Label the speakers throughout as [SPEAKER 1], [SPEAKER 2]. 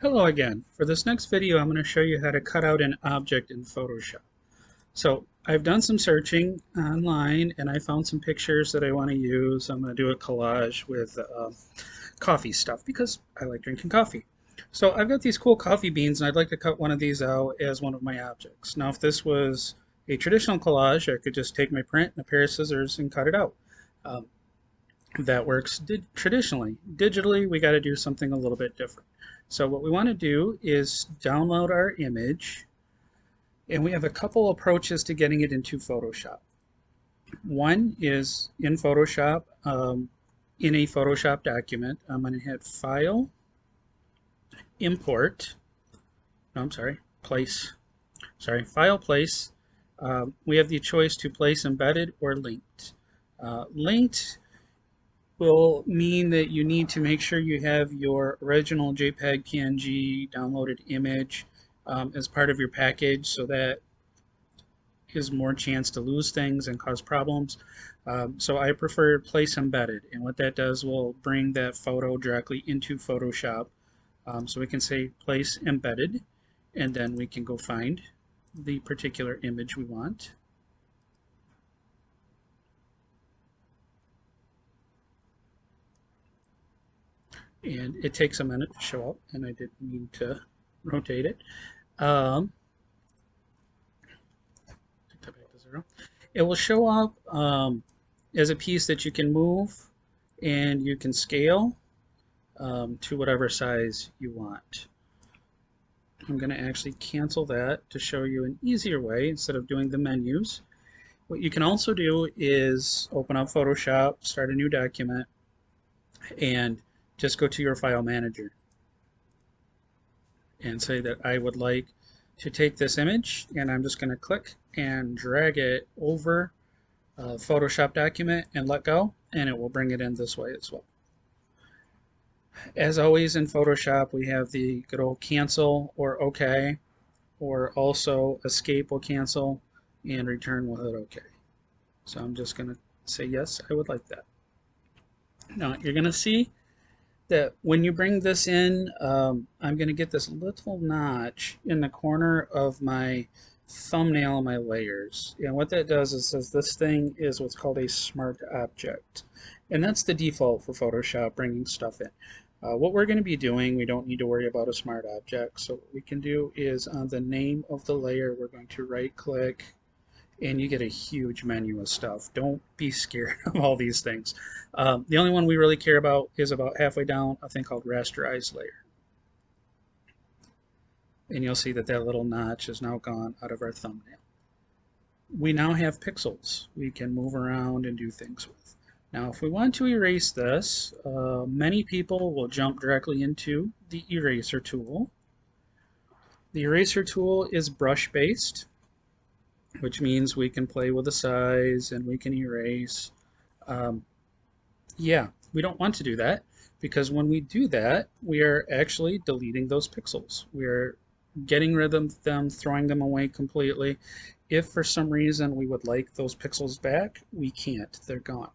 [SPEAKER 1] Hello again. For this next video, I'm going to show you how to cut out an object in Photoshop. So I've done some searching online and I found some pictures that I want to use. I'm going to do a collage with coffee stuff because I like drinking coffee. So I've got these cool coffee beans and I'd like to cut one of these out as one of my objects. Now if this was a traditional collage, I could just take my print and a pair of scissors and cut it out. Um, that works traditionally. Digitally, we got to do something a little bit different. So what we want to do is download our image, and we have a couple approaches to getting it into Photoshop. One is in Photoshop, in a Photoshop document. I'm going to hit File, Import, no, I'm sorry, Place, File, Place. We have the choice to place embedded or linked. Linked will mean that you need to make sure you have your original JPEG PNG downloaded image as part of your package, so that is more chance to lose things and cause problems. So I prefer place embedded, and what that does will bring that photo directly into Photoshop. So we can say place embedded, and then we can go find the particular image we want. And it takes a minute to show up, and I didn't mean to rotate it. Take that back to 0. It will show up as a piece that you can move and you can scale to whatever size you want. I'm going to actually cancel that to show you an easier way instead of doing the menus. What you can also do is open up Photoshop, start a new document, and just go to your file manager and say that I would like to take this image, and I'm just going to click and drag it over a Photoshop document and let go, and it will bring it in this way as well. As always in Photoshop, we have the good old cancel or OK, or also escape will cancel and return will hit OK. So I'm just going to say yes, I would like that. Now you're going to see that when you bring this in, I'm going to get this little notch in the corner of my thumbnail of my layers. And what that does is says this thing is what's called a smart object. And that's the default for Photoshop, bringing stuff in. What we're going to be doing, we don't need to worry about a smart object. So what we can do is on the name of the layer, we're going to right click, and you get a huge menu of stuff. Don't be scared of all these things. The only one we really care about is about halfway down, a thing called rasterize layer. And you'll see that that little notch is now gone out of our thumbnail. We now have pixels we can move around and do things with. Now if we want to erase this, many people will jump directly into the eraser tool. The eraser tool is brush based, which means we can play with the size and we can erase. Yeah, we don't want to do that, because when we do that, we are actually deleting those pixels. We are getting rid of them, throwing them away completely. If for some reason we would like those pixels back, we can't. They're gone.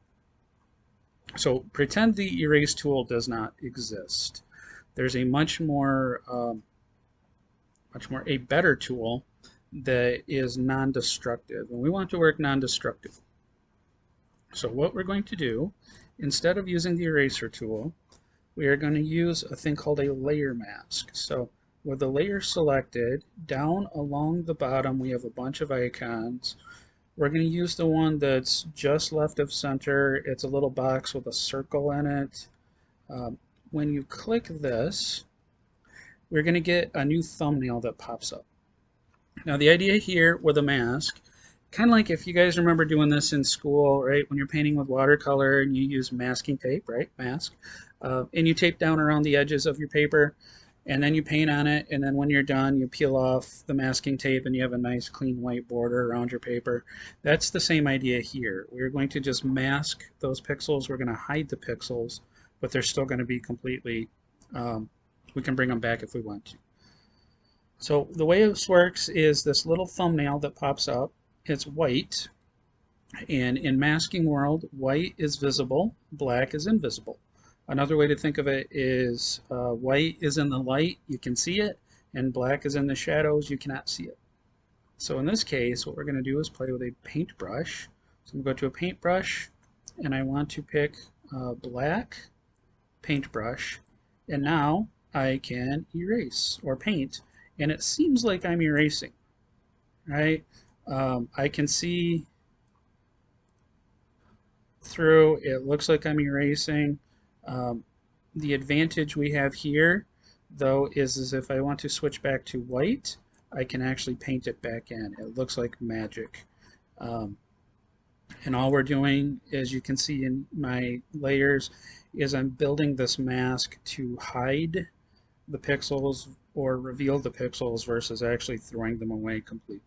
[SPEAKER 1] So pretend the erase tool does not exist. There's a a better tool that is non-destructive, and we want to work non-destructive. So what we're going to do, instead of using the eraser tool, we are going to use a thing called a layer mask. So with the layer selected, down along the bottom we have a bunch of icons. We're going to use the one that's just left of center. It's a little box with a circle in it. When you click this, we're going to get a new thumbnail that pops up. Now the idea here with a mask, kind of like if you guys remember doing this in school, right? When you're painting with watercolor and you use masking tape, right? Mask. And you tape down around the edges of your paper, and then you paint on it, and then when you're done, you peel off the masking tape and you have a nice clean white border around your paper. That's the same idea here. We're going to just mask those pixels. We're going to hide the pixels, but they're still going to be completely, we can bring them back if we want to. So the way this works is this little thumbnail that pops up, it's white, and in masking world, white is visible, black is invisible. Another way to think of it is white is in the light, you can see it, and black is in the shadows, you cannot see it. So in this case, what we're going to do is play with a paintbrush. So I'm going to go to a paintbrush, and I want to pick a black paintbrush, and now I can erase or paint, and it seems like I'm erasing, right? I can see through, it looks like I'm erasing. Um, the advantage we have here, though, is if I want to switch back to white, I can actually paint it back in. It looks like magic. Um, and all we're doing, as you can see in my layers, is I'm building this mask to hide the pixels or reveal the pixels versus actually throwing them away completely.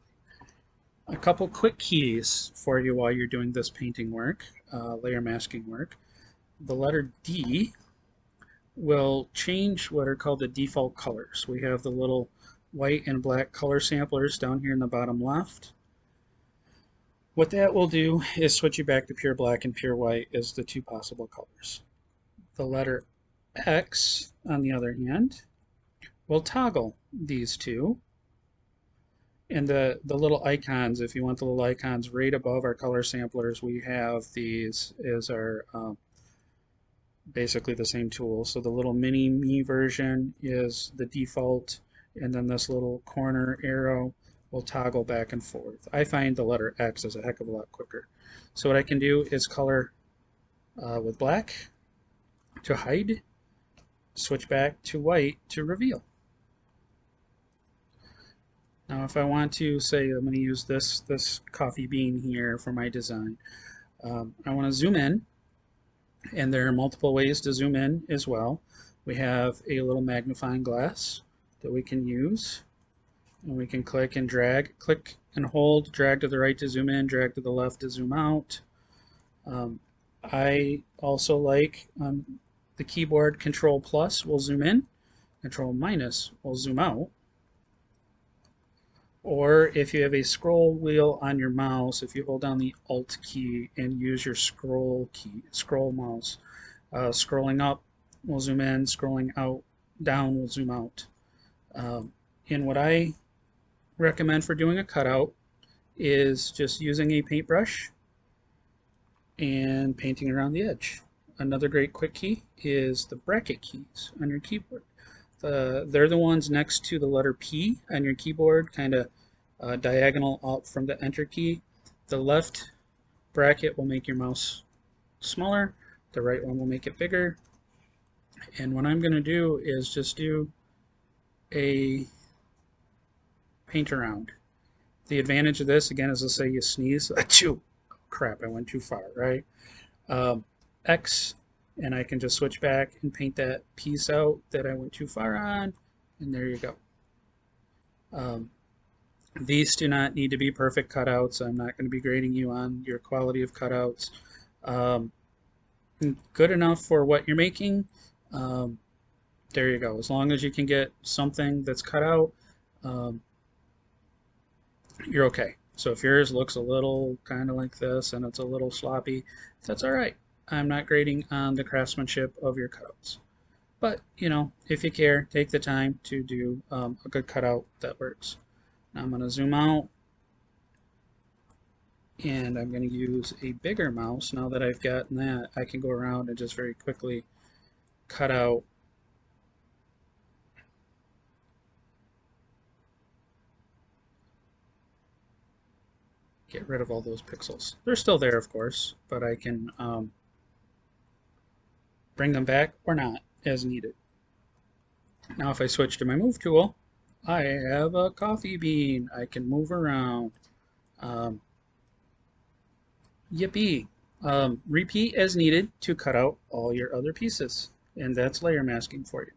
[SPEAKER 1] A couple quick keys for you while you're doing this painting work, layer masking work. The letter D will change what are called the default colors. We have the little white and black color samplers down here in the bottom left. What that will do is switch you back to pure black and pure white as the two possible colors. The letter X, on the other hand, will toggle these two. And the little icons, if you want the little icons right above our color samplers, we have these as our basically the same tool. So the little mini me version is the default, and then this little corner arrow will toggle back and forth. I find the letter X is a heck of a lot quicker. So what I can do is color with black to hide, switch back to white to reveal. Now if I want to say I'm going to use this coffee bean here for my design, I want to zoom in, and there are multiple ways to zoom in as well. We have a little magnifying glass that we can use, and we can click and drag, click and hold, drag to the right to zoom in, drag to the left to zoom out. I also like the keyboard Control plus will zoom in, Control minus will zoom out. Or if you have a scroll wheel on your mouse, if you hold down the Alt key and use your scroll mouse, scrolling up will zoom in, scrolling out, down will zoom out. And what I recommend for doing a cutout is just using a paintbrush and painting around the edge. Another great quick key is the bracket keys on your keyboard. They're the ones next to the letter P on your keyboard, kind of diagonal up from the enter key. The left bracket will make your mouse smaller, the right one will make it bigger. And what I'm going to do is just do a paint around. The advantage of this, again, is let's say you sneeze, achoo, crap, I went too far, right? X, and I can just switch back and paint that piece out that I went too far on, and there you go. These do not need to be perfect cutouts. I'm not going to be grading you on your quality of cutouts. Good enough for what you're making. There you go. As long as you can get something that's cut out, you're okay. So if yours looks a little kind of like this and it's a little sloppy, that's all right. I'm not grading on the craftsmanship of your cutouts. But, you know, if you care, take the time to do a good cutout that works. Now I'm going to zoom out, and I'm going to use a bigger mouse. Now that I've gotten that, I can go around and just very quickly cut out get rid of all those pixels. They're still there, of course, but I can bring them back or not as needed. Now if I switch to my move tool, I have a coffee bean. I can move around. Yippee. Repeat as needed to cut out all your other pieces. And that's layer masking for you.